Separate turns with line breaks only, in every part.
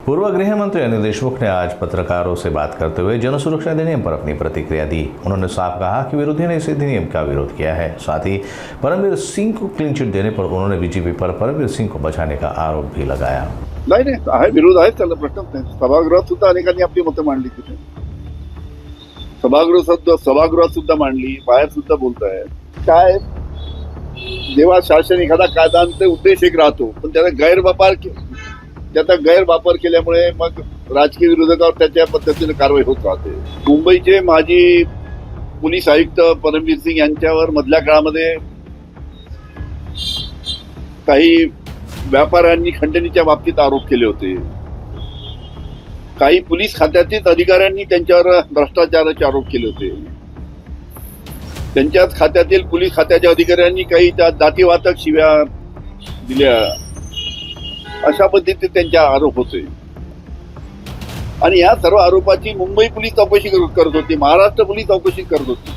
पूर्व गृह मंत्री अनिल देशमुख ने आज पत्रकारों से बात करते हुए जन सुरक्षा अधिनियम पर अपनी प्रतिक्रिया दी। उन्होंने साफ कहा कि विरोधी ने इस अधिनियम का विरोध किया है। साथ ही परमवीर सिंह को क्लीन चिट देने पर उन्होंने बीजेपी पर परमवीर सिंह को बचाने का आरोप भी लगाया।
नाही आहे, विरोध आहे, त्याला प्रश्नच नाही। सभागृहात सुद्धा अनेकांनी आपली मतं मांडली, तिथे सभागृहात सुद्धा मांडली, बाहेर सुद्धा बोलताय। काय जेव्हा शासन एखादा कायदा आणते उद्देश एक राहतो, पण त्याचा गैरवापर केल्यामुळे मग राजकीय विरोधकावर त्याच्या पद्धतीने कारवाई होत राहते। मुंबईचे माजी पोलीस आयुक्त परमवीर सिंग यांच्यावर मधल्या काळामध्ये काही व्यापाऱ्यांनी खंडणीच्या बाबतीत आरोप केले होते। काही पोलीस खात्यातील अधिकाऱ्यांनी त्यांच्यावर भ्रष्टाचाराचे आरोप केले होते। त्यांच्याच खात्यातील पोलीस खात्याच्या अधिकाऱ्यांनी काही जातीवाचक शिव्या दिल्या, अशा पद्धतीने त्यांच्या आरोप होते। आणि या सर्व आरोपाची मुंबई पोलीस चौकशी करत होती, महाराष्ट्र पोलीस चौकशी करत होती।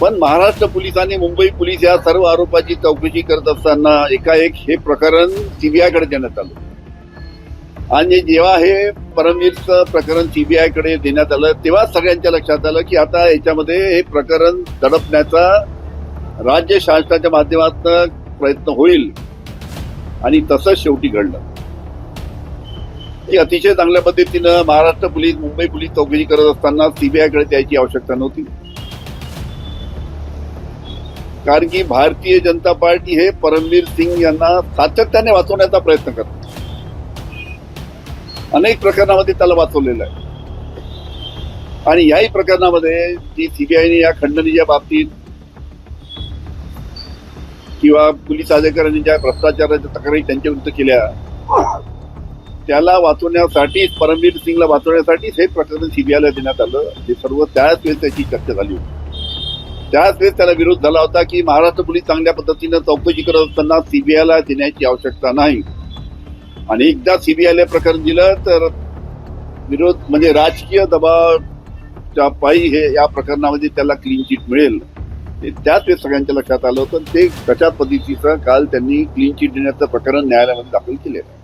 पण महाराष्ट्र पोलिसांनी मुंबई पोलीस या सर्व आरोपाची चौकशी करत असताना एकाएक हे प्रकरण सीबीआयकडे देण्यात आलं। आणि जेव्हा हे परमवीरचं प्रकरण सीबीआयकडे देण्यात आलं तेव्हा सगळ्यांच्या लक्षात आलं की आता याच्यामध्ये हे प्रकरण दडपण्याचा राज्य शासनाच्या माध्यमातून प्रयत्न होईल। आणि तसंच शेवटी घडलं की अतिशय चांगल्या पद्धतीनं महाराष्ट्र पोलीस मुंबई पोलीस चौकशी करत असताना सीबीआयकडे द्यायची आवश्यकता नव्हती। कारण की भारतीय जनता पार्टी हे परमवीर सिंग यांना सातत्याने वाचवण्याचा प्रयत्न करते। अनेक प्रकरणामध्ये त्याला वाचवलेलं आहे। आणि याही प्रकरणामध्ये जी सीबीआयने या खंडणीच्या बाबतीत किंवा पोलीस अधिकाऱ्यांनी ज्या भ्रष्टाचाराच्या तक्रारी त्यांच्या विरुद्ध केल्या, त्याला वाचवण्यासाठी परमवीर सिंगला वाचवण्यासाठीच हे प्रकरण सीबीआयला देण्यात आलं। हे सर्व त्याच वेळेस त्याची चर्चा झाली होती। त्याच वेळेस त्याला विरोध झाला होता की महाराष्ट्र पोलीस चांगल्या पद्धतीनं चौकशी करत असताना सीबीआयला देण्याची आवश्यकता नाही। आणि एकदा सीबीआयला प्रकरण दिलं तर विरोध म्हणजे राजकीय दबावाच्या पायी हे या प्रकरणामध्ये त्याला क्लीन चिट मिळेल, त्याच वेळेस सगळ्यांच्या लक्षात आलं होतं। ते कशा पद्धतीचं काल त्यांनी क्लीन चिट देण्याचं प्रकरण न्यायालयामध्ये दाखल केलेलं आहे।